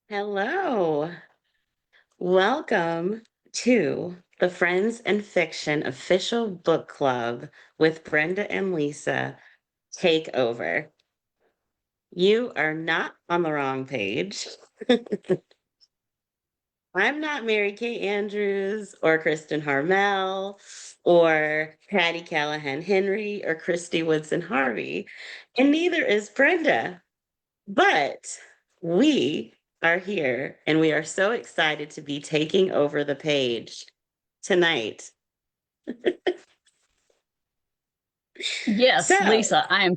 Hello. Welcome to the Friends and Fiction official book club with Brenda and Lisa Takeover. You are not on the wrong page. I'm not Mary Kay Andrews or Kristen Harmel or Patty Callahan Henry or Christy Woodson Harvey, and neither is Brenda. But we are here and we are so excited to be taking over the page tonight. Yes, So, Lisa, I am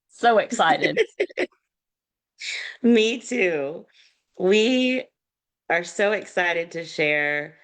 so excited. me too. We are so excited to share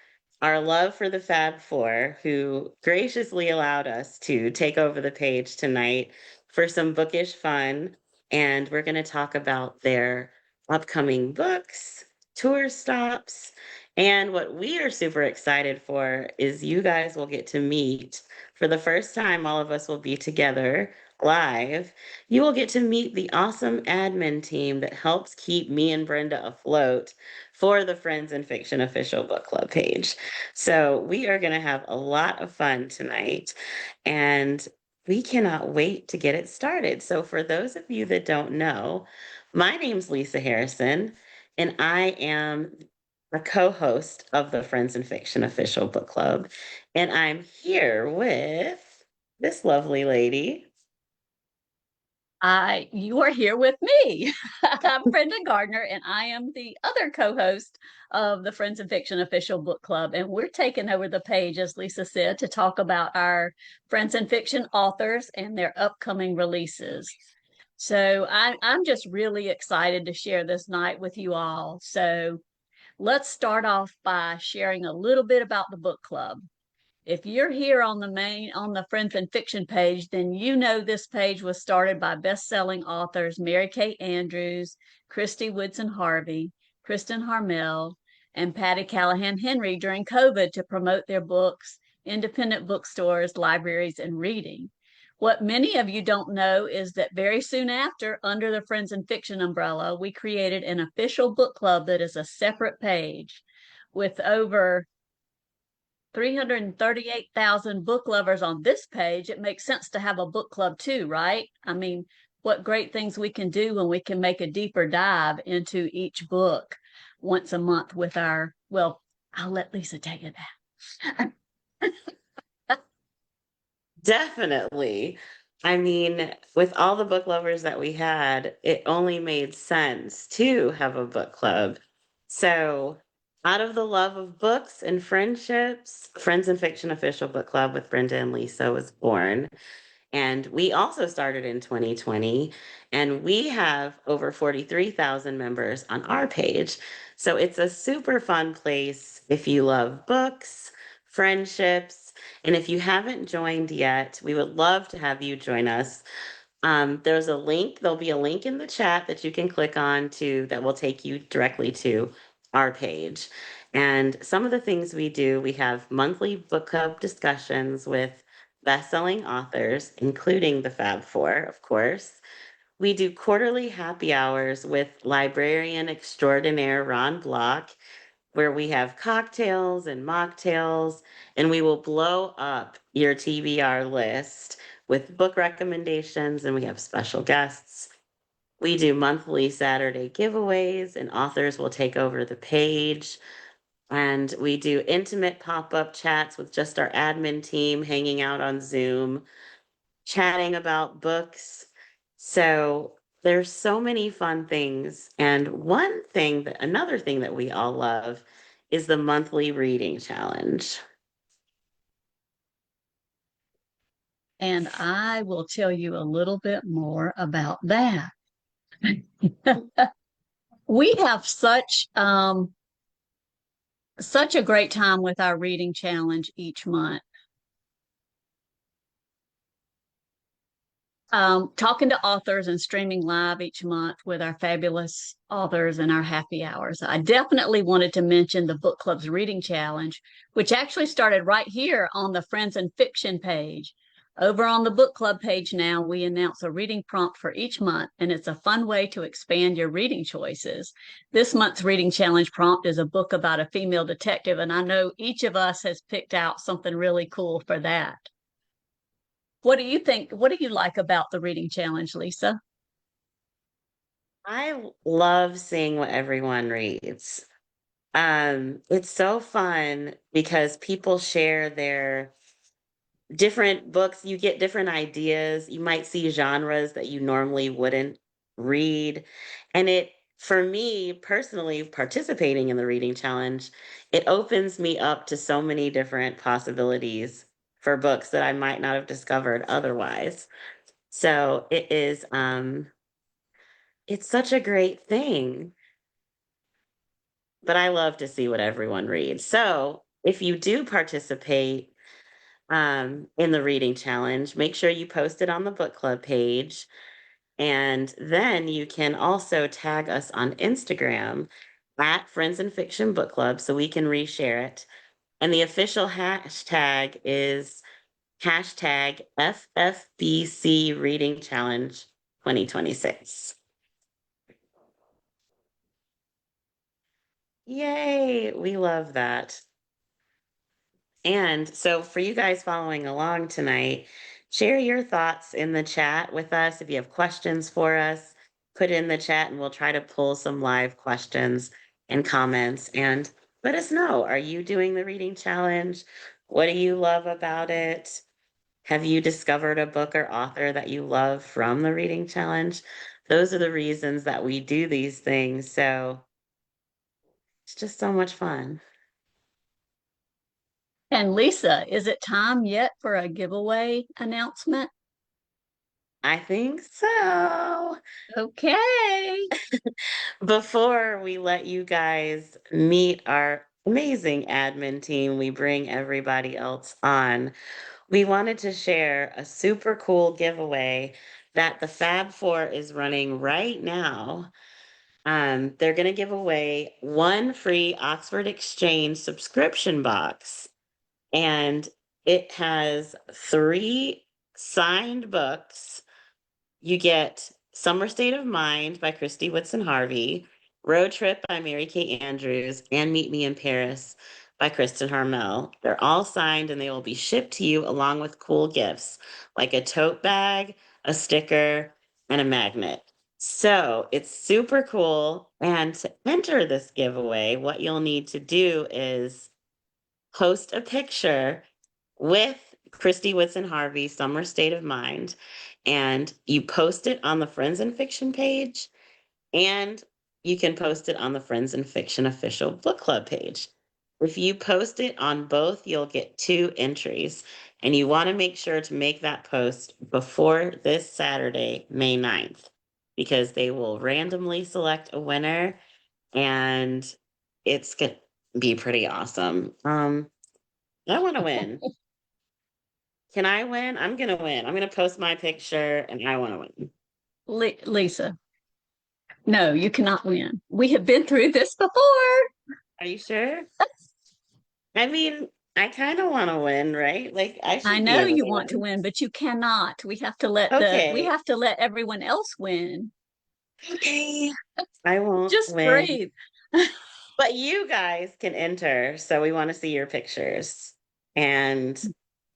our love for the Fab Four, who graciously allowed us to take over the page tonight for some bookish fun. And we're going to talk about their upcoming books, tour stops, and what we are super excited for is you guys will get to meet for the first time. All of us will be together live. You will get to meet the awesome admin team that helps keep me and Brenda afloat for the Friends and Fiction official book club page. So we are going to have a lot of fun tonight and we cannot wait to get it started. So for those of you that don't know, my name's Lisa Harrison and I am a co-host of the Friends and Fiction official book club. And I'm here with this lovely lady. You are here with me. I'm Brenda Gardner, and I am the other co-host of the Friends and Fiction official book club. And we're taking over the page, as Lisa said, to talk about our Friends and Fiction authors and their upcoming releases. So I'm just really excited to share this night with you all. So let's start off by sharing a little bit about the book club. If you're here on the Friends and Fiction page, then you know this page was started by best-selling authors Mary Kay Andrews, Christy Woodson Harvey, Kristen Harmel, and Patty Callahan Henry during COVID to promote their books, independent bookstores, libraries, and reading. What many of you don't know is that very soon after, under the Friends and Fiction umbrella, we created an official book club that is a separate page with over 338,000 book lovers on this page. It makes sense to have a book club too, right? I mean, what great things we can do when we can make a deeper dive into each book once a month with well, I'll let Lisa tell you that. Definitely. I mean, with all the book lovers that we had, it only made sense to have a book club. So, out of the love of books and friendships, Friends and Fiction Official Book Club with Brenda and Lisa was born. And we also started in 2020, and we have over 43,000 members on our page. So it's a super fun place if you love books, friendships, and if you haven't joined yet, we would love to have you join us. There'll be a link in the chat that you can click on to that will take you directly to our page. And some of the things we do, we have monthly book club discussions with best-selling authors, including the Fab Four, of course. We do quarterly happy hours with librarian extraordinaire Ron Block, where we have cocktails and mocktails, and we will blow up your TBR list with book recommendations, and we have special guests. We do monthly Saturday giveaways, and authors will take over the page. And we do intimate pop up chats with just our admin team hanging out on Zoom, chatting about books. So there's so many fun things. And another thing that we all love is the monthly reading challenge. And I will tell you a little bit more about that. We have such Such a great time with our reading challenge each month. Talking to authors and streaming live each month with our fabulous authors and our happy hours. I definitely wanted to mention the book club's reading challenge, which actually started right here on the Friends and Fiction page. Over on the book club page now, we announce a reading prompt for each month, and it's a fun way to expand your reading choices. This month's reading challenge prompt is a book about a female detective, and I know each of us has picked out something really cool for that. What do you think? What do you like about the reading challenge, Lisa? I love seeing what everyone reads. It's so fun because people share their different books. You get different ideas. You might see genres that you normally wouldn't read. And for me personally, participating in the reading challenge, it opens me up to so many different possibilities for books that I might not have discovered otherwise. So it's such a great thing. But I love to see what everyone reads. So if you do participate in the reading challenge, make sure you post it on the book club page. And then you can also tag us on Instagram at Friends and Fiction Book Club so we can reshare it. And the official hashtag is hashtag FFBC Reading Challenge 2026. Yay, we love that. And so, for you guys following along tonight, share your thoughts in the chat with us. If you have questions for us, put in the chat and we'll try to pull some live questions and comments and let us know. Are you doing the reading challenge? What do you love about it? Have you discovered a book or author that you love from the reading challenge? Those are the reasons that we do these things. So, it's just so much fun. And Lisa, is it time yet for a giveaway announcement? I think so. Okay. Before we let you guys meet our amazing admin team, we bring everybody else on. We wanted to share a super cool giveaway that the Fab Four is running right now. They're going to give away one free Oxford Exchange subscription box, and it has three signed books. You get Summer State of Mind by Christy Whitson Harvey, Road Trip by Mary Kate Andrews, and Meet Me in Paris by Kristen Harmel. They're all signed and they will be shipped to you along with cool gifts like a tote bag, a sticker, and a magnet. So it's super cool. And to enter this giveaway, what you'll need to do is post a picture with Christy Whitson Harvey, Summer State of Mind, and you post it on the Friends and Fiction page, and you can post it on the Friends and Fiction official book club page. If you post it on both, you'll get two entries, and you want to make sure to make that post before this Saturday, May 9th, because they will randomly select a winner, and it's going to be pretty awesome. I want to win. Can I win? I'm gonna win. I'm gonna post my picture and I want to win. Lisa, no, you cannot win. We have been through this before. Are you sure? I mean, I kind of want to win, right? Like I I should be know able you to want to win. win, but you cannot. We Okay. have to let everyone else win. Okay. I won't Just win. breathe. But you guys can enter, so we want to see your pictures. And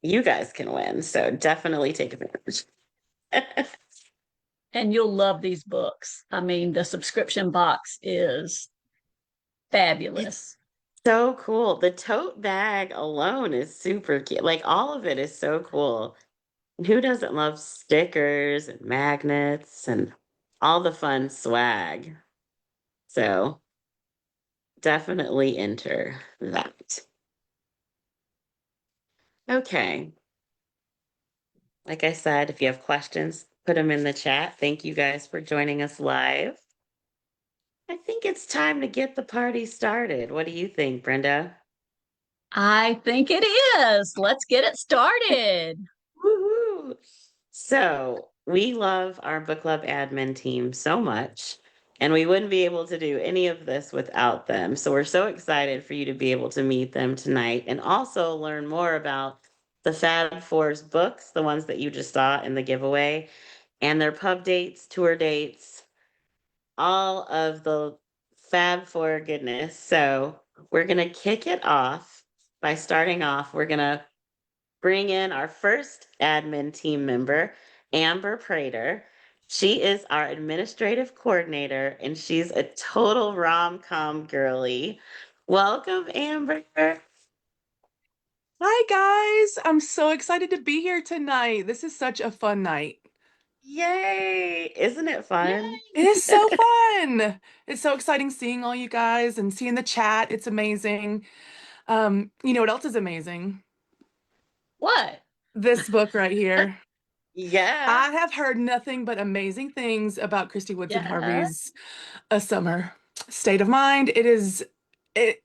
you guys can win. So definitely take advantage. And you'll love these books. I mean, the subscription box is It's fabulous. so cool. The tote bag alone is super cute. Like all of it is so cool. And who doesn't love stickers and magnets and all the fun swag? So definitely enter that. Okay. Like I said, if you have questions, put them in the chat. Thank you guys for joining us live. I think it's time to get the party started. What do you think, Brenda? I think it is. Let's get it started. Woohoo! So, we love our book club admin team so much, and we wouldn't be able to do any of this without them. So, we're so excited for you to be able to meet them tonight and also learn more about the Fab Fours books, the ones that you just saw in the giveaway, and their pub dates, tour dates, all of the Fab Four goodness. So, we're going to kick it off by starting off. We're going to bring in our first admin team member, Amber Prater. She is our administrative coordinator and she's a total rom-com girly. Welcome, Amber. Hi, guys. I'm so excited to be here tonight. This is such a fun night. Yay! Isn't it fun? Yay. It is so fun. It's so exciting seeing all you guys and seeing the chat. It's amazing. You know what else is amazing? What? This book right here. Yeah. I have heard nothing but amazing things about Christy Woodson Yeah. Harvey's A Summer State of Mind.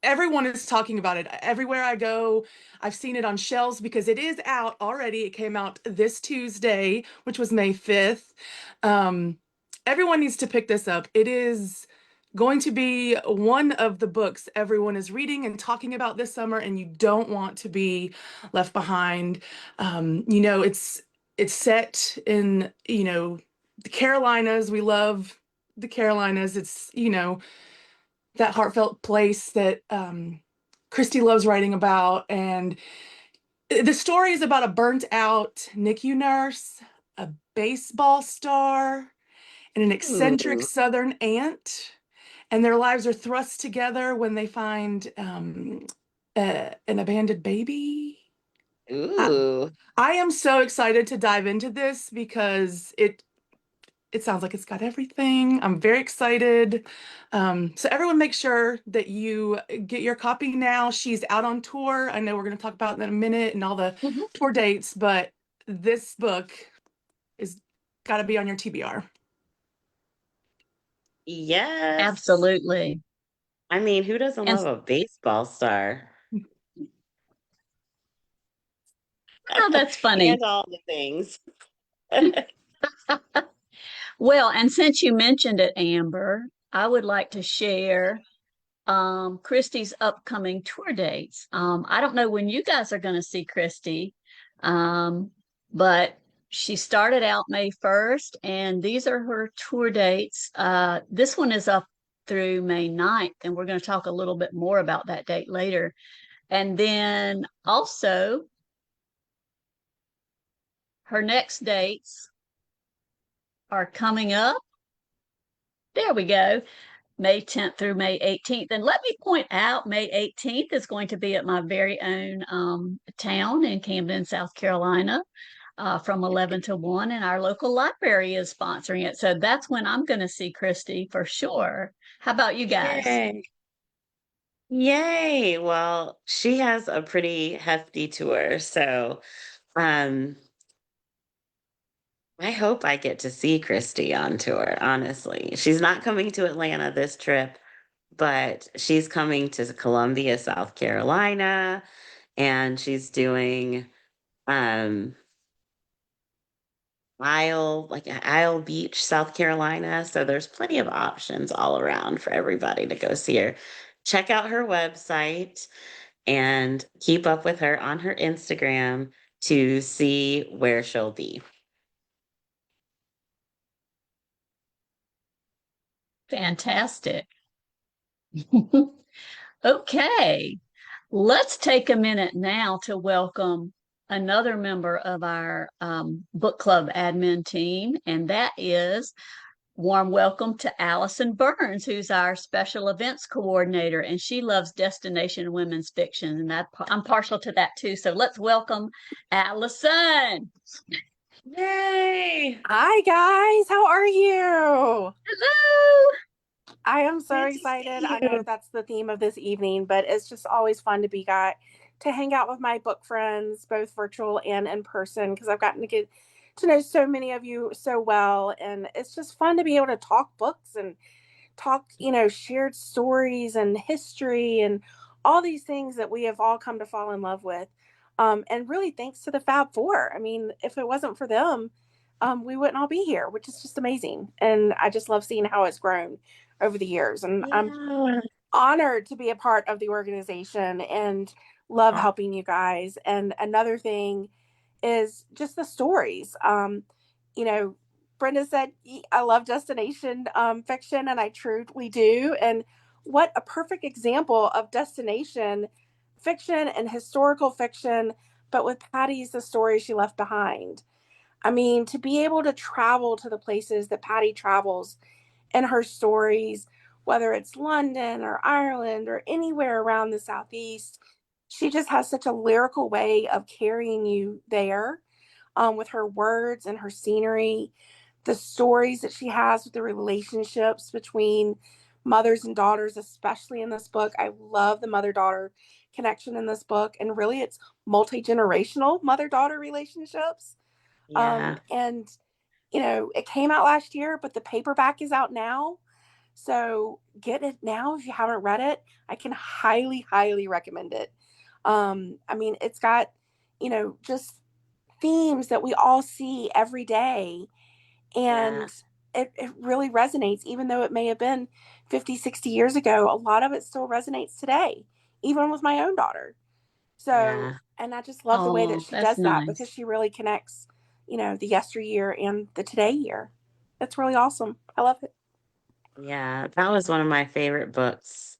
Everyone is talking about it. Everywhere I go, I've seen it on shelves because it is out already. It came out this Tuesday, which was May 5th. Um, Everyone needs to pick this up. It is going to be one of the books everyone is reading and talking about this summer, and you don't want to be left behind. It's set in, the Carolinas. We love the Carolinas. It's, that heartfelt place that Christy loves writing about. And the story is about a burnt out NICU nurse, a baseball star, and an eccentric Ooh. Southern aunt. And their lives are thrust together when they find an abandoned baby. I, Ooh. I am so excited to dive into this because it sounds like it's got everything. I'm very excited. So everyone make sure that you get your copy now. She's out on tour. I know we're going to talk about that in a minute and all the Mhm. tour dates, but this book is got to be on your TBR. Yes. Absolutely. I mean, who doesn't And love a baseball star? oh, that's funny. And all the things. Well, and since you mentioned it, Amber, I would like to share Christy's upcoming tour dates. I don't know when you guys are going to see Christy, um, but she started out May 1st, and these are her tour dates. This one is up through May 9th, and we're going to talk a little bit more about that date later. And then also, her next dates are coming up. There we go. May 10th through May 18th. And let me point out, May 18th is going to be at my very own town in Camden, South Carolina, from 11 to 1, and our local library is sponsoring it. So that's when I'm going to see Christy for sure. How about you guys? Yay. Yay. Well, she has a pretty hefty tour, so um I hope I get to see Christy on tour, honestly. She's not coming to Atlanta this trip, but she's coming to Columbia, South Carolina, and she's doing um Isle Beach, South Carolina. So there's plenty of options all around for everybody to go see her. Check out her website and keep up with her on her Instagram to see where she'll be. Fantastic. Okay, let's take a minute now to welcome another member of our book club admin team, and that is warm welcome to Allison Burns, who's our special events coordinator, and she loves destination women's fiction, and I'm partial to that too. So let's welcome Allison. Yay! Hi guys, how are you? Hello. I am so Good to excited. see I know you. that's the theme of this evening, but it's just always fun to hang out with my book friends, both virtual and in person, because I've gotten to get to know so many of you so well, and it's just fun to be able to talk books and talk, shared stories and history and all these things that we have all come to fall in love with. And really thanks to the Fab Four. I mean, if it wasn't for them, we wouldn't all be here, which is just amazing. And I just love seeing how it's grown over the years. And I'm Yeah. honored to be a part of the organization and love helping you guys. And another thing is just the stories. You know, Brenda said, I love destination fiction, and I truly do. And what a perfect example of destination fiction and historical fiction, but with Patty's the story she left behind. I mean, to be able to travel to the places that Patty travels in her stories, whether it's London or Ireland or anywhere around the Southeast, she just has such a lyrical way of carrying you there, with her words and her scenery, the stories that she has with the relationships between mothers and daughters, especially in this book. I love the mother daughter connection in this book. And really, it's multi generational mother daughter relationships. Yeah. And, it came out last year, but the paperback is out now. So get it now if you haven't read it. I can highly, highly recommend it. I mean, it's got, just themes that we all see every day. Yeah. And it really resonates, even though it may have been 50, 60 years ago. A lot of it still resonates today, even with my own daughter. So, Yeah. and I just love the way that Oh, she that's does that because nice. she really connects, the yesteryear and the today year. It's really awesome. I love it. Yeah. That was one of my favorite books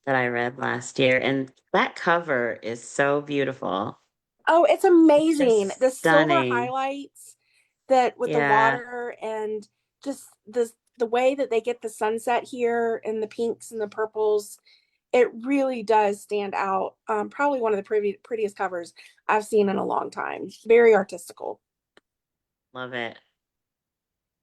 that I read last year. And that cover is so beautiful. Oh, it's It's amazing. The just silver stunning. highlights that with the Yeah. water and just the way that they get the sunset here and the pinks and the purples, it really does stand out. Probably one of the prettiest covers I've seen in a long time. Very artistical. Love it.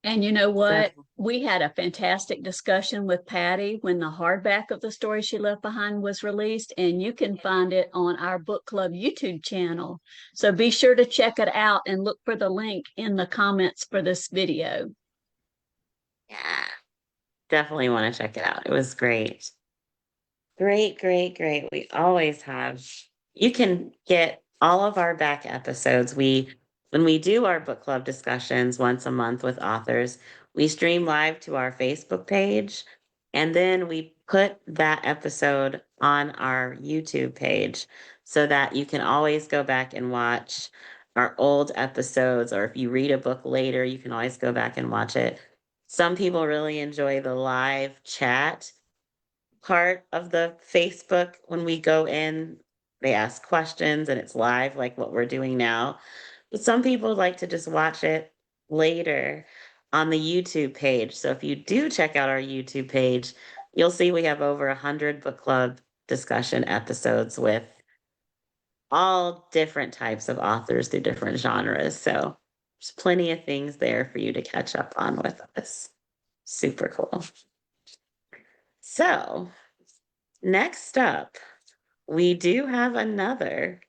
And you know So, what? We had a fantastic discussion with Patty when the hardback of the story she left behind was released, and you can find it on our book club YouTube channel. So be sure to check it out and look for the link in the comments for this video. yeah, definitely want to check it out. It was great. Great, great, great. We always have. You can get all of our back episodes. When we do our book club discussions once a month with authors, we stream live to our Facebook page, and then we put that episode on our YouTube page so that you can always go back and watch our old episodes, or if you read a book later, you can always go back and watch it. Some people really enjoy the live chat part of the Facebook when we go in. They ask questions and it's live, like what we're doing now. But some people like to just watch it later on the YouTube page. So if you do check out our YouTube page, you'll see we have over 100 book club discussion episodes with all different types of authors through different genres. So there's plenty of things there for you to catch up on with us. Super cool. So, next up, we do have another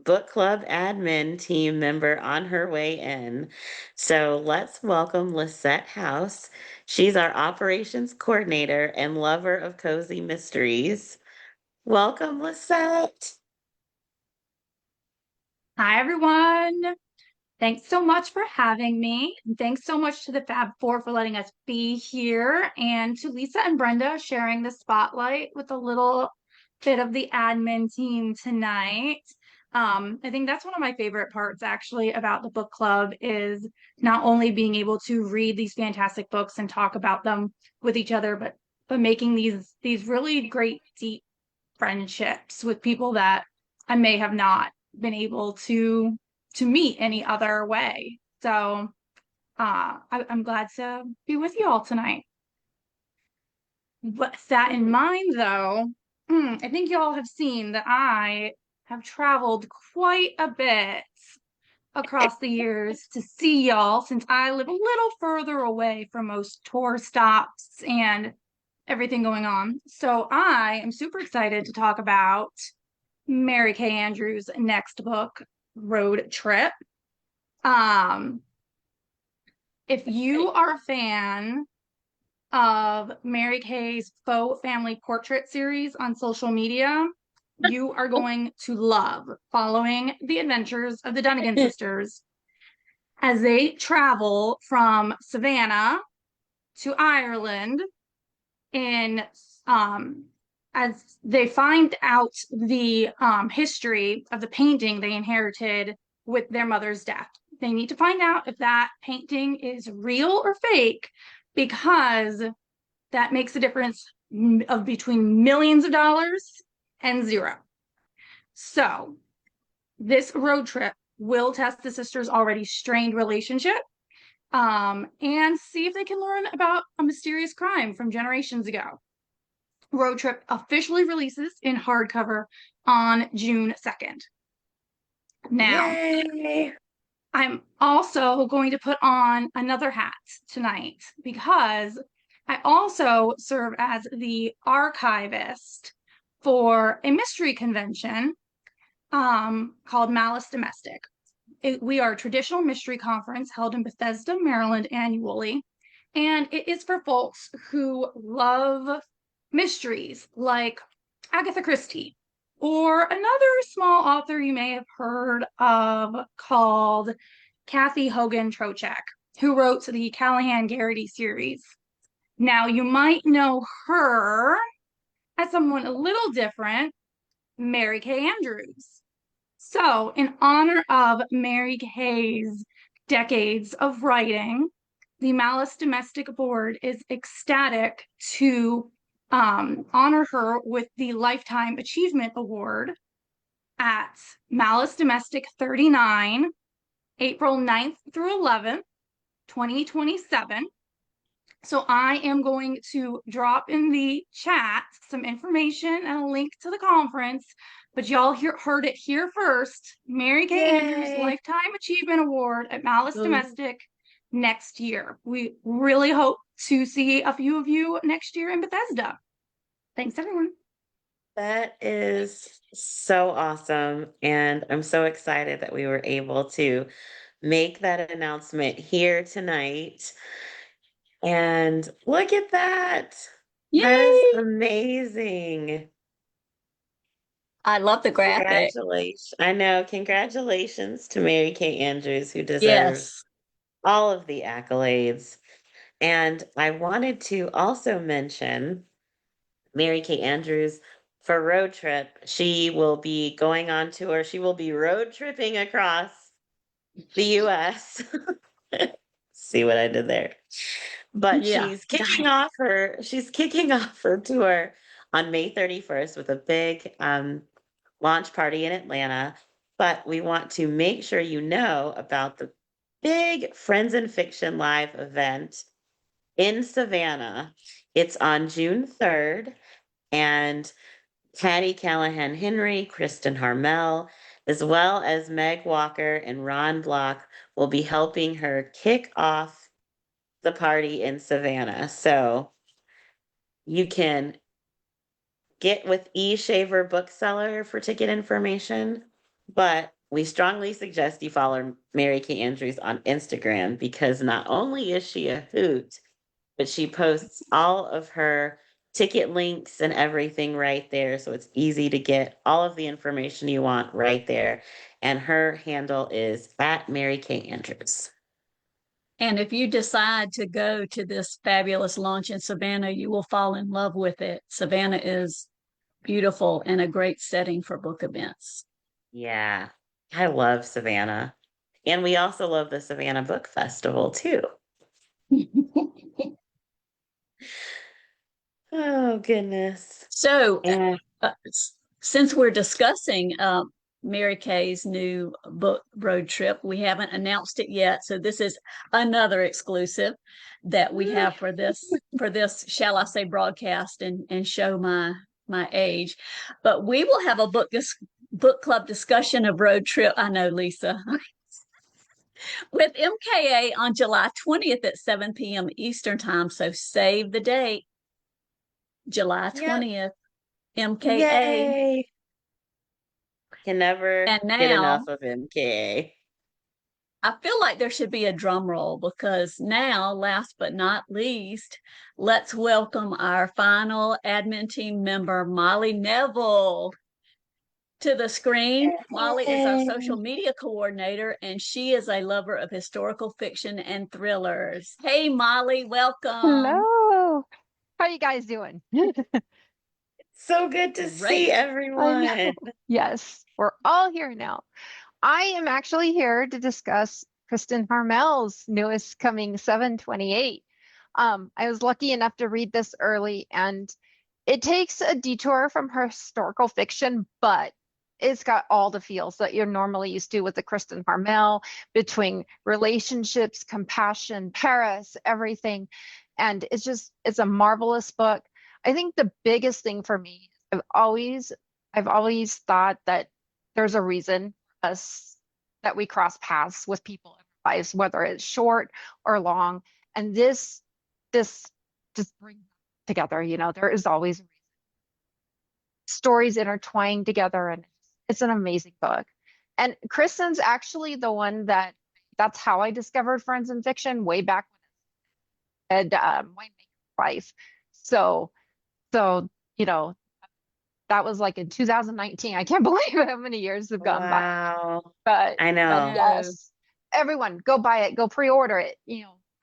book club admin team member on her way in. So let's welcome Lisette House. She's our operations coordinator and lover of cozy mysteries. Welcome, Lisette. Hi, everyone. Thanks so much for having me. And thanks so much to the Fab Four for letting us be here, and to Lisa and Brenda sharing the spotlight with a little bit of the admin team tonight. I think that's one of my favorite parts actually about the book club is not only being able to read these fantastic books and talk about them with each other, but making these really great deep friendships with people that I may have not been able to meet any other way. So I'm glad to be with you all tonight. With that in mind, though, I think you all have seen that I have traveled quite a bit across the years to see y'all since I live a little further away from most tour stops and everything going on. So I am super excited to talk about Mary Kay Andrews' next book, Road Trip. Um, if you are a fan of Mary Kay's faux family portrait series on social media. You are going to love following the adventures of the Dunnigan sisters as they travel from Savannah to Ireland in as they find out the history of the painting they inherited with their mother's death. They need to find out if that painting is real or fake, because that makes a difference of between millions of dollars and zero. So this road trip will test the sisters' already strained relationship, and see if they can learn about a mysterious crime from generations ago. Road Trip officially releases in hardcover on June 2nd. Now, Yay! I'm also going to put on another hat tonight because I also serve as the archivist for a mystery convention called Malice Domestic. We are a traditional mystery conference held in Bethesda, Maryland annually, and it is for folks who love mysteries like Agatha Christie or another small author you may have heard of called Kathy Hogan Trocheck, who wrote the Callahan Garrity series. Now, you might know her as someone a little different, Mary Kay Andrews. So, in honor of Mary Kay's decades of writing, the Malice Domestic Board is ecstatic to honor her with the Lifetime Achievement Award at Malice Domestic 39, April 9th through 11th, 2027. So I am going to drop in the chat some information and a link to the conference, but y'all heard it here first. Mary Kay Andrews Lifetime Achievement Award at Malice Domestic next year. We really hope to see a few of you next year in Bethesda. Thanks, everyone. That is so awesome. And I'm so excited that we were able to make that announcement here tonight. And look at that. Yay! That is amazing. I love the graphic. Congratulations. I know. Congratulations to Mary Kay Andrews, who deserves Yes. all of the accolades. And I wanted to also mention Mary Kay Andrews for Road Trip. She will be going on tour. She will be road tripping across the US. See what I did there? But Yeah. she's kicking off her tour on May 31st with a big launch party in Atlanta. But we want to make sure you know about the big Friends in Fiction live event in Savannah. It's on June 3rd, and Patty Callahan Henry, Kristen Harmel, as well as Meg Walker and Ron Block will be helping her kick off the party in Savannah. So you can get with E-Shaver Bookseller for ticket information, but we strongly suggest you follow Mary Kay Andrews on Instagram, because not only is she a hoot, but she posts all of her ticket links and everything right there. So it's easy to get all of the information you want right there. And her handle is at Mary Kay Andrews. And if you decide to go to this fabulous launch in Savannah, you will fall in love with it. Savannah is beautiful and a great setting for book events. Yeah, I love Savannah. And we also love the Savannah Book Festival too. Oh, goodness. So, And since we're discussing Mary Kay's new book Road Trip, we haven't announced it yet. So this is another exclusive that we have for this, shall I say, broadcast and show my age. But we will have a book club discussion of Road Trip. I know, Lisa. With MKA on July 20th at 7 p.m. Eastern Time. So save the date, July 20th. MKA. yay! Can never And get now, enough of MKA. I feel like there should be a drum roll because now, last but not least, let's welcome our final admin team member, Molly Neville, to the screen. Molly is our social media coordinator, and she is a lover of historical fiction and thrillers. Hey, Molly, welcome. Hello. How you guys doing? So good to see Great. I know. everyone. Yes, we're all here now. I am actually here to discuss Kristen Harmel's newest coming 728. I was lucky enough to read this early, and it takes a detour from her historical fiction, but it's got all the feels that you're normally used to with the Kristen Harmel between relationships, compassion, Paris, everything. And it's a marvelous book. I think the biggest thing for me, I've always thought that there's a reason us that we cross paths with people in our lives, whether it's short or long. And this just brings together, there is always stories intertwining together, and it's an amazing book. And Kristen's actually the one that's how I discovered Friends in Fiction way back when I had Winemaker's Wife. So so that was like in 2019. I can't believe how many years have gone by. Wow. But I I know. know. yes, everyone go buy it, go pre-order it.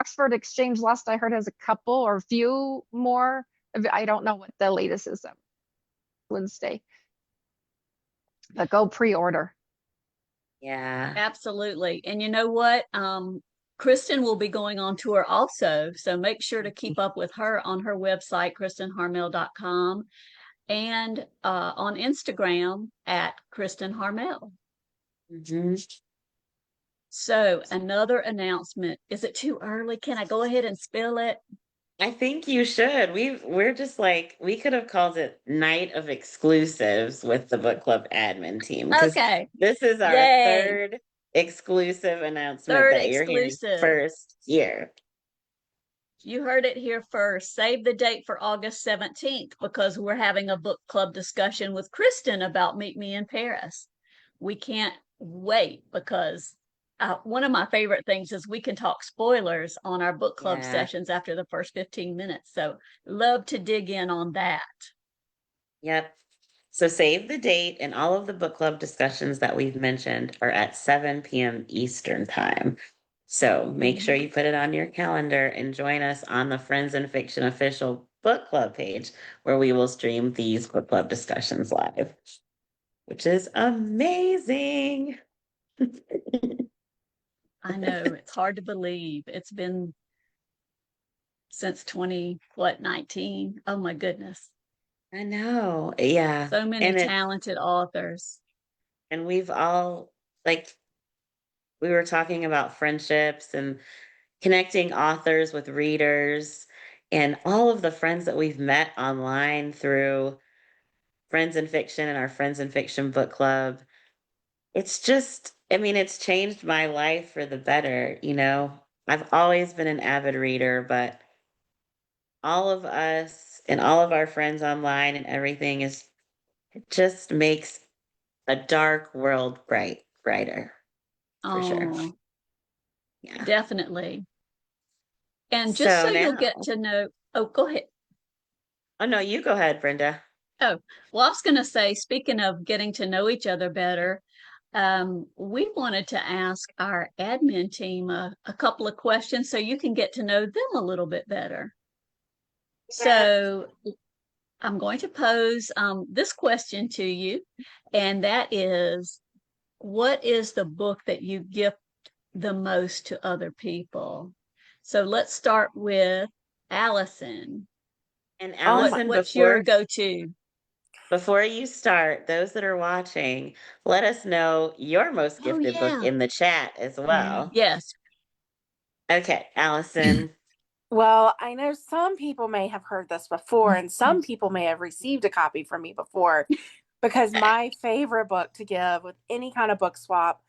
Oxford Exchange last I heard has a couple or a few more. I don't know what the latest is on Wednesday, but go pre-order. Yeah. Absolutely. And you know what? Kristen will be going on tour also. So make sure to keep up with her on her website, kristenharmel.com, and on Instagram at Kristen Harmel. Mhm. So another announcement. Is it too early? Can I go ahead and spill it? I think you should. We're just like we could have called it Night of Exclusives with the book club admin team because Okay. this is our Yay. third exclusive announcement Third that you're hearing exclusive. first here. You heard it here first. Save the date for August 17th because we're having a book club discussion with Kristen about Meet Me in Paris. We can't wait because one of my favorite things is we can talk spoilers on our book club Yeah. sessions after the first 15 minutes. So love to dig in on that. Yep. So save the date, and all of the book club discussions that we've mentioned are at 7 p.m. Eastern time. So make sure you put it on your calendar and join us on the Friends and Fiction official book club page where we will stream these book club discussions live, which is amazing. I know it's hard to believe. It's been since 19. Oh my goodness. I know. Yeah. So many And talented authors. we've all like we were talking about friendships and connecting authors with readers and all of the friends that we've met online through Friends in Fiction and our Friends in Fiction book club. It's just, I mean, it's changed my life for the better, you know. I've always been an avid reader, but all of us and all of our friends online and everything is it just makes a dark world brighter for sure. Oh, Yeah. definitely. And just so So you'll now, get to know, oh, go ahead. oh no, you go ahead, Brenda. Oh, well, I was going to say, speaking of getting to know each other better, we wanted to ask our admin team a couple of questions so you can get to know them a little bit better. So I'm going to pose this question to you, and that is, what is the book that you gift the most to other people? So let's start with Allison. And Oh my. Allison, What's your go-to? before you start, those that are watching, let us know your most Oh gifted book yeah. in the chat as well. Yes. Okay, Allison. Well, I know some people may have heard this before, and some people may have received a copy from me before, because my favorite book to give with any kind of book swap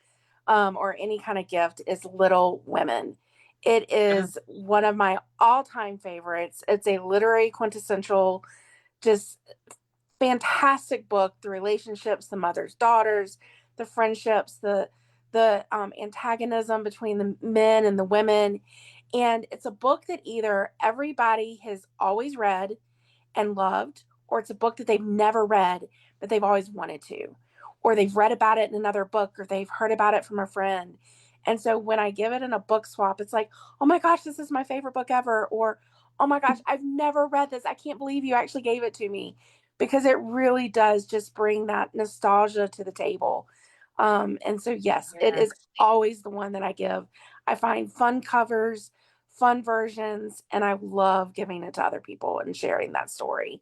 or any kind of gift is Little Women. It is one of my all-time favorites. It's a literary quintessential, just fantastic book. The relationships, the mothers, daughters, the friendships, the the antagonism between the men and the women. And it's a book that either everybody has always read and loved, or it's a book that they've never read, but they've always wanted to, or they've read about it in another book, or they've heard about it from a friend. And so when I give it in a book swap, it's like, oh my gosh, this is my favorite book ever. Or, oh my gosh, I've never read this. I can't believe you actually gave it to me. Because it really does just bring that nostalgia to the table. And so, yes, it Yeah, is always the one that I give. I find fun covers, fun versions, and I love giving it to other people and sharing that story.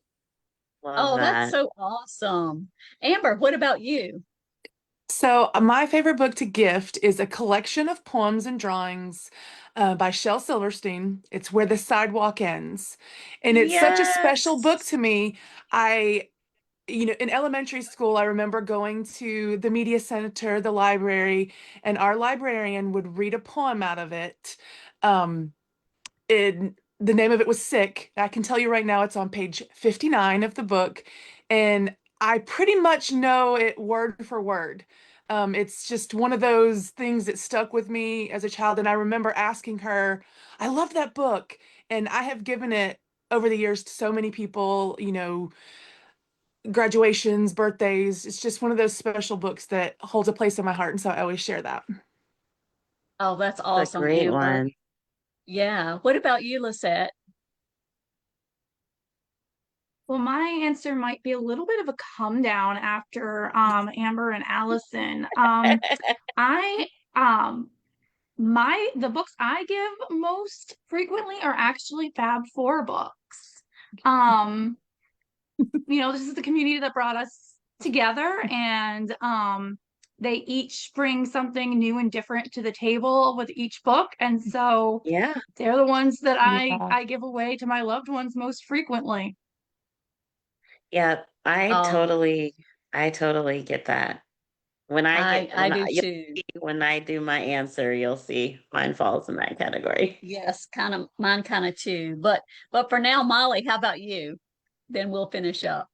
love Oh, that's that. so awesome. Amber, what about you? So, my favorite book to gift is a collection of poems and drawings by Shel Silverstein. It's Where the Sidewalk Ends. And it's such a special book Yes. to me. I, in elementary school, I remember going to the media center, the library, and our librarian would read a poem out of it. Um, the name of it was Sick. I can tell you right now, it's on page 59 of the book, and I pretty much know it word for word. It's just one of those things that stuck with me as a child, and I remember asking her, I love that book, and I have given it over the years to so many people, graduations, birthdays. It's just one of those special books that holds a place in my heart, and so I always share that. Oh, that's That's a awesome, great Amber. one. Yeah. What about you, Lisette? Well, my answer might be a little bit of a come down after Amber and Allison. I my the books I give most frequently are actually Fab Four books. Um, this is the community that brought us together, and they each bring something new and different to the table with each book, and so Yeah. they're the ones that I Yeah. I give away to my loved ones most frequently. Yeah. Oh, I totally get that. I do You'll too. see when I do my answer, you'll see mine falls in that category. Yes, kind of mine kind of too. But for now, Molly, how about you? Then we'll finish up.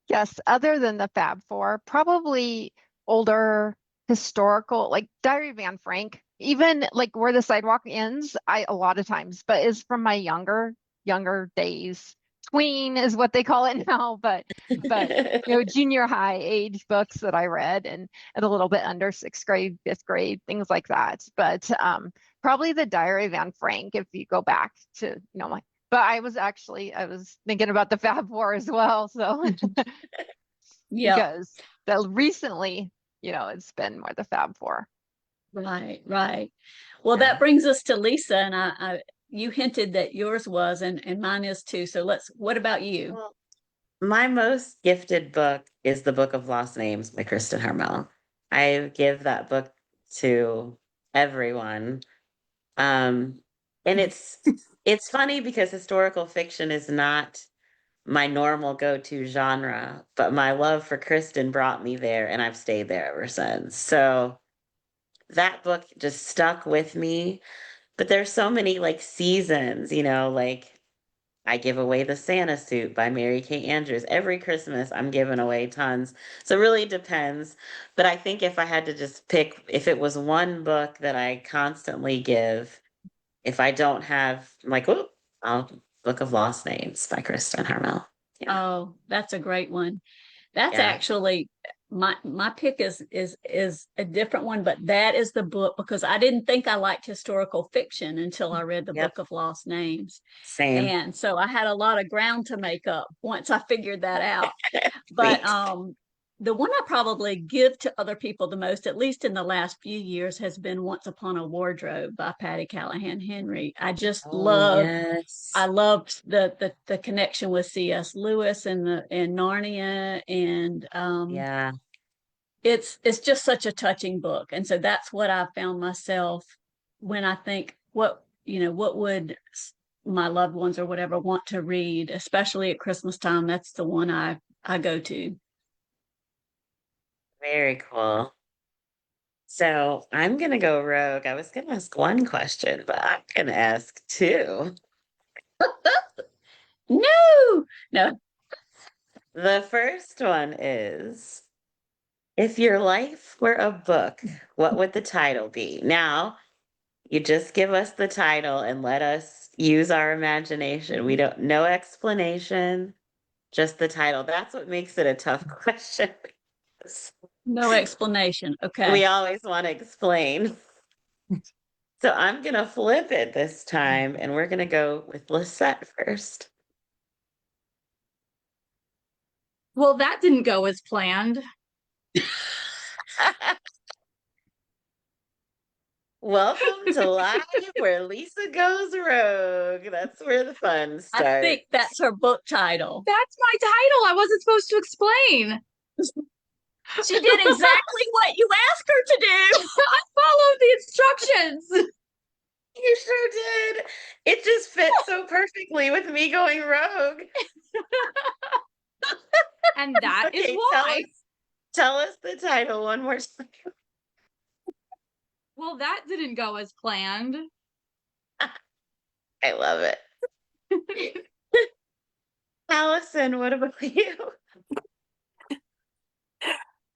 Yes, other than the Fab Four, probably older historical, like Diary of Anne Frank, even like Where the Sidewalk Ends, I a lot of times, but is from my younger days. Tween is what they call it now, but junior high age books that I read and a little bit under sixth grade, fifth grade, things like that. But probably the Diary of Anne Frank, if you go back to, my but I was thinking about the Fab Four as well. So Yep. because that recently, it's been more the Fab Four. Right, right. Well, that Yeah. brings us to Lisa, and you hinted that yours was, and mine is too. So what about you? Well, my most gifted book is The Book of Lost Names by Kristen Harmel. I give that book to everyone. Um, and it's funny because historical fiction is not my normal go-to genre, but my love for Kristen brought me there and I've stayed there ever since. So that book just stuck with me. But there's so many like seasons, like I give away the Santa suit by Mary Kay Andrews. Every Christmas, I'm giving away tons. So it really depends. But I think if I had to just pick, if it was one book that I constantly give, if I don't have, I'm like, oh, I'll Book of Lost Names by Kristen Harmel. Yeah. Oh, that's a great one. That's Yeah. actually my pick is a different one, but that is the book because I didn't think I liked historical fiction until I read the Yep. Book of Lost Names. Same. And so I had a lot of ground to make up once I figured that out. But Sweet. the one I probably give to other people the most, at least in the last few years, has been Once Upon a Wardrobe by Patty Callahan Henry. Oh, I yes. loved the connection with C.S. Lewis and Narnia, and Yeah. it's just such a touching book. And so that's what I found myself when I think what would my loved ones or whatever want to read, especially at Christmas time. That's the one I go to. Very cool. So I'm gonna go rogue. I was gonna ask one question, but I'm gonna ask two. No, no. The first one is If your life were a book, what would the title be? Now, you just give us the title and let us use our imagination. We don't, no explanation, just the title. That's what makes it a tough question. No explanation. Okay. We always want to explain. So I'm going to flip it this time and we're going to go with Lisette first. Well, that didn't go as planned. Welcome to Live, where Lisa goes rogue. That's where the fun I starts. think that's her book title. That's my title. I wasn't supposed to explain. She did exactly what you asked her to do. I followed the instructions. You sure did. It just fits so perfectly with me going rogue. And that is Okay, why. tell us the title one more time. Well, that didn't go as planned. I love it. Allison, what about you?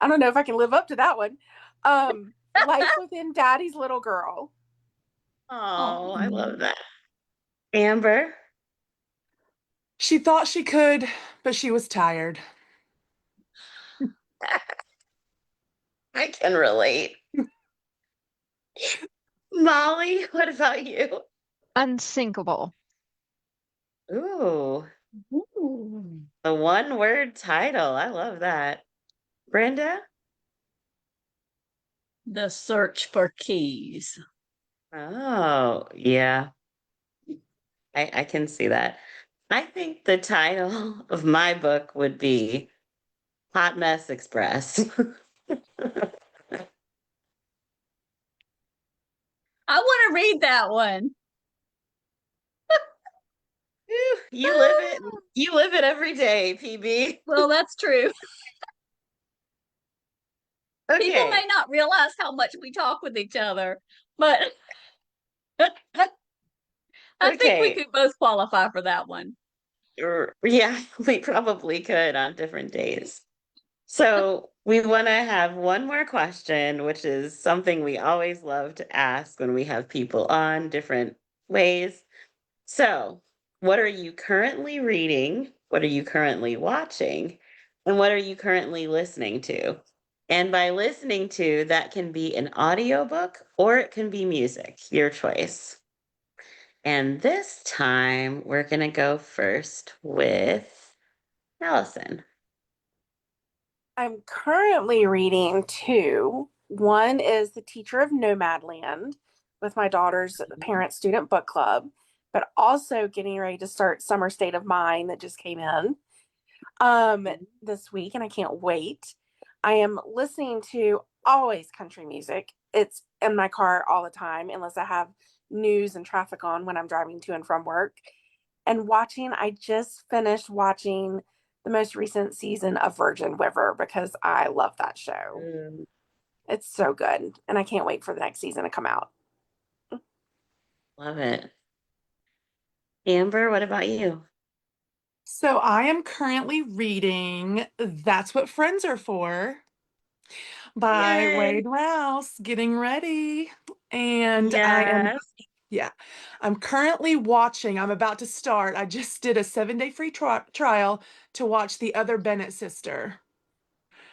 I don't know if I can live up to that one. Life Within Daddy's Little Girl. Oh, I love that. Amber? She thought she could, but she was tired. I can relate. Molly, what about you? Unsinkable. Ooh, Ooh. the one word title. I love that. Brenda? The Search for Keys. Oh, yeah. I can see that. I think the title of my book would be Hot Mess Express. I want to read that one. You live it. You live it every day, PB. Well, that's true. People may Okay. not realize how much we talk with each other, but I think we Okay. could both qualify for that one. Yeah, we probably could on different days. So we want to have one more question, which is something we always love to ask when we have people on different ways. So, what are you currently reading? What are you currently watching? And what are you currently listening to? And by listening to, that can be an audiobook or it can be music, your choice. And this time we're going to go first with Allison. I'm currently reading two. One is The Teacher of Nomadland with my daughter's parent student book club, but also getting ready to start Summer State of Mind that just came in this week, and I can't wait. I am listening to always country music. It's in my car all the time, unless I have news and traffic on when I'm driving to and from work. And watching, I just finished watching the most recent season of Virgin River because I love that show. Mm, It's so good, and I can't wait for the next season to come out. love it. Amber, what about you? So I am currently reading That's What Friends Are For by Yay. Wade Rouse, getting ready. And Yes. I'm currently watching, I'm about to start. I just did a 7-day free trial to watch The Other Bennett Sister.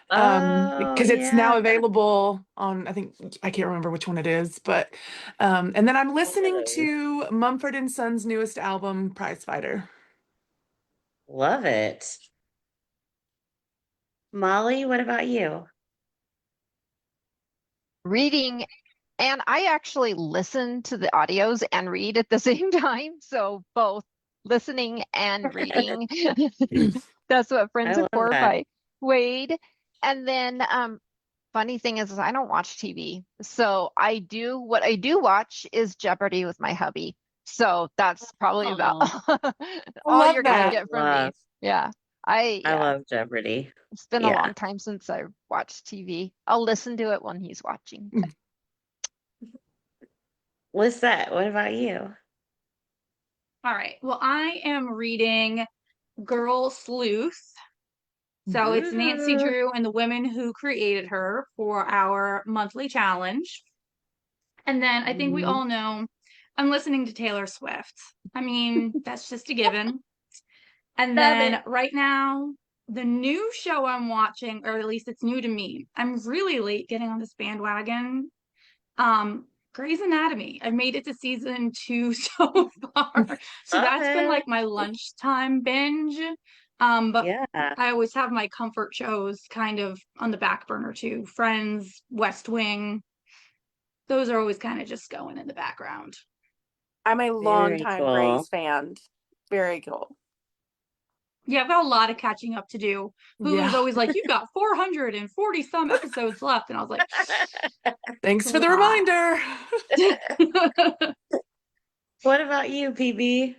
Oh, Because it's yeah. now available on, I think, I can't remember which one it is, but and then I'm listening to Mumford and Sons' newest album, Prize Fighter. Love it. Molly, what about you? Reading, and I actually listen to the audios and read at the same time. So both listening and reading. That's what I Friends are love for that. by Wade. And then funny thing is I don't watch TV. So what I do watch is Jeopardy with my hubby. So that's probably about Oh, I all love you're gonna I that. get from me. love, Yeah. I Yeah. love Jeopardy. It's been a Yeah. long time since I watched TV. I'll listen to it when he's watching. Lisette, what about you? All right. Well, I am reading Girl Sleuth So it's Nancy Ooh. Drew and the women who created her for our monthly challenge. And then I think we Mhm. all know I'm listening to Taylor Swift. I mean, that's just a given. And Love then it. right now, the new show I'm watching, or at least it's new to me, I'm really late getting on this bandwagon. Grey's Anatomy. I've made it to season 2 so far. So Love that's been it. like my lunchtime binge. But Yeah. I always have my comfort shows kind of on the back burner too. Friends, West Wing. Those are always kind of just going in the background. I'm a Very longtime cool. Grace fan. Very cool. Yeah, I've got a lot of catching up to do. Hulu's Yeah. always like, you've got 440 some episodes left. And I was like, Thanks a for the lot. reminder. What about you, PB?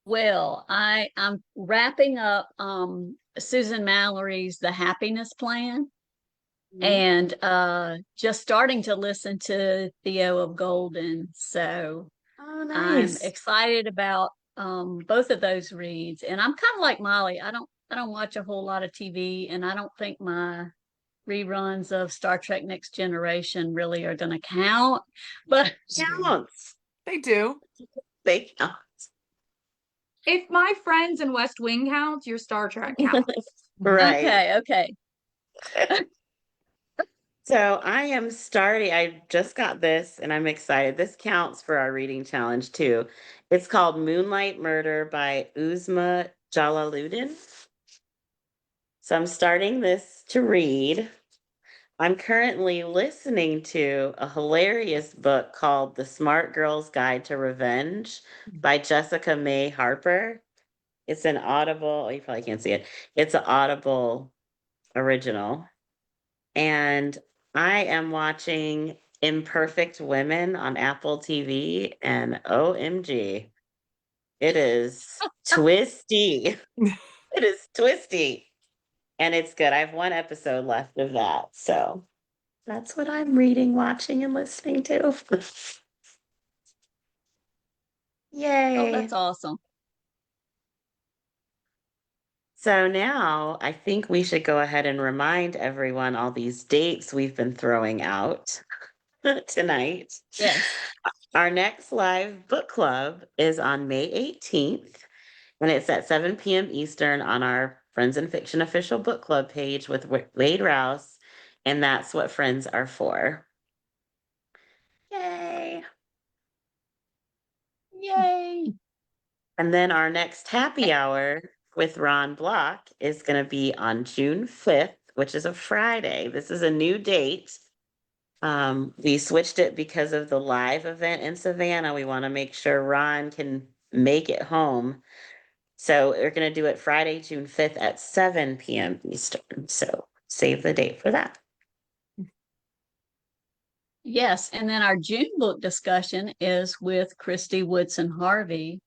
Well, I'm wrapping up Susan Mallory's The Happiness Plan Mhm. and just starting to listen to Theo of Golden. So Oh, I'm nice. excited about both of those reads. And I'm kind of like Molly. I don't watch a whole lot of TV, and I don't think my reruns of Star Trek Next Generation really are going to count. But They do. Counts. They do. They count. If my friends in West Wing counts, your Star Trek counts. Right. okay, okay. So I am starting, I just got this and I'm excited. This counts for our reading challenge too. It's called Moonlight Murder by Uzma Jalaluddin. So I'm starting this to read. I'm currently listening to a hilarious book called The Smart Girl's Guide to Revenge by Jessica May Harper. It's an Audible, oh, you probably can't see it. It's an Audible original. And I am watching Imperfect Women on Apple TV, and OMG, it is twisty. It is twisty, and it's good. I have one episode left of that. So that's what I'm reading, watching, and listening to. Oh, Yay. that's awesome. So now I think we should go ahead and remind everyone all these dates we've been throwing out tonight. Yes. Our next live book club is on May 18th, and it's at 7 p.m. Eastern on our Friends in Fiction official book club page with Wade Rouse, and that's what friends are for. Yay! Yay. And then our next happy hour with Ron Block is going to be on June 5th, which is a Friday. This is a new date. We switched it because of the live event in Savannah. We want to make sure Ron can make it home. So we're going to do it Friday, June 5th at 7 p.m. Eastern. So save the date for that. Yes. And then our June book discussion is with Christy Woodson Harvey.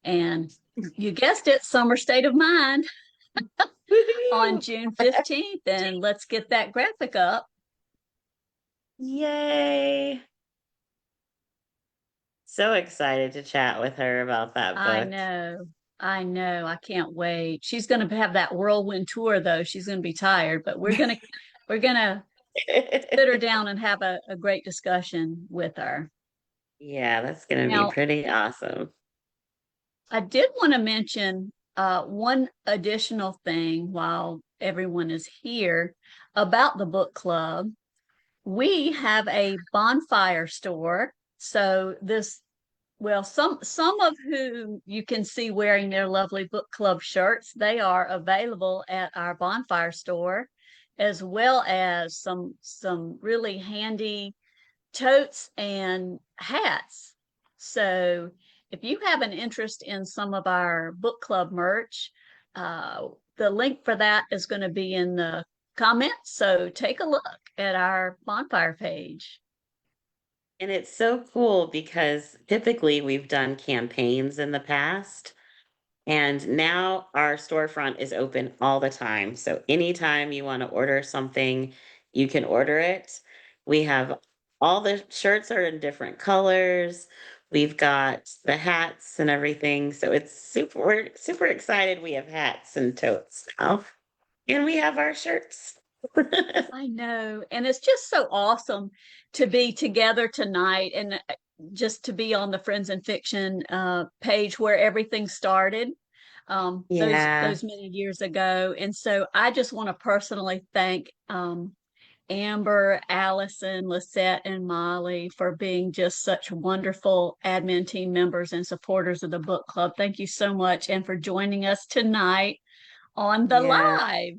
And you guessed it, Summer State of Mind on Woohoo! June 15th. And let's get that graphic up. Yay! So excited to chat with her about that I book. know. I know. I can't wait. She's going to have that whirlwind tour though. She's going to be tired, but we're going to sit her down and have a great discussion with her. Yeah, that's going to be Now, pretty awesome. I did want to mention one additional thing while everyone is here about the book club. We have a bonfire store. So this, well, some of whom you can see wearing their lovely book club shirts, they are available at our bonfire store, as well as some really handy totes and hats. So if you have an interest in some of our book club merch, the link for that is going to be in the comments. So take a look at our bonfire page. And it's so cool because typically we've done campaigns in the past. And now our storefront is open all the time. So anytime you want to order something, you can order it. We have all the shirts are in different colors. We've got the hats and everything. So we're super excited. We have hats and totes now. And we have our shirts. I know. And it's just so awesome to be together tonight and just to be on the Friends in Fiction page where everything started Yeah. those many years ago. And so I just want to personally thank Amber, Allison, Lisette, and Molly for being just such wonderful admin team members and supporters of the book club. Thank you so much. And for joining us tonight on the Yeah. live.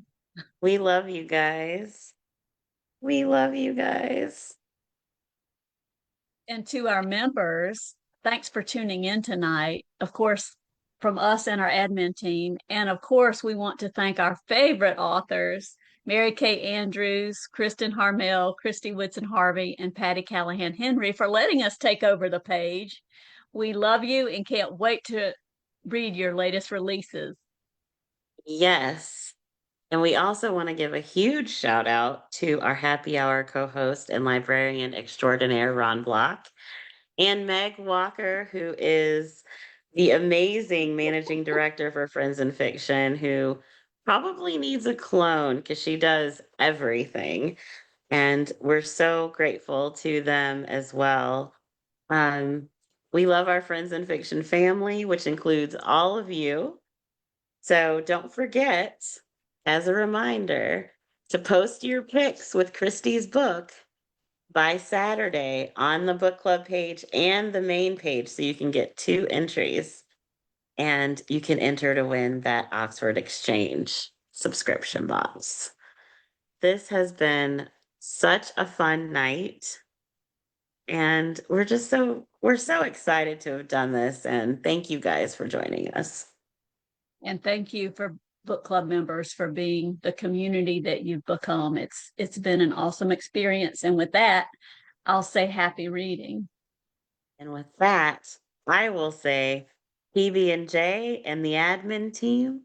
We love you guys. We love you guys. And to our members, thanks for tuning in tonight. Of course, from us and our admin team. And of course, we want to thank our favorite authors, Mary Kay Andrews, Kristen Harmel, Christy Woodson Harvey, and Patty Callahan Henry for letting us take over the page. We love you and can't wait to read your latest releases. Yes. And we also want to give a huge shout out to our happy hour co-host and librarian extraordinaire, Ron Block, and Meg Walker, who is the amazing managing director for Friends in Fiction, who probably needs a clone because she does everything. And we're so grateful to them as well. Um, we love our Friends in Fiction family, which includes all of you. So don't forget, as a reminder, to post your pics with Christie's book by Saturday on the book club page and the main page so you can get 2 entries and you can enter to win that Oxford Exchange subscription box. This has been such a fun night and we're so excited to have done this and thank you guys for joining us. And thank you for book club members for being the community that you've become. It's been an awesome experience. And with that, I'll say happy reading. And with that, I will say PB&J and the admin team.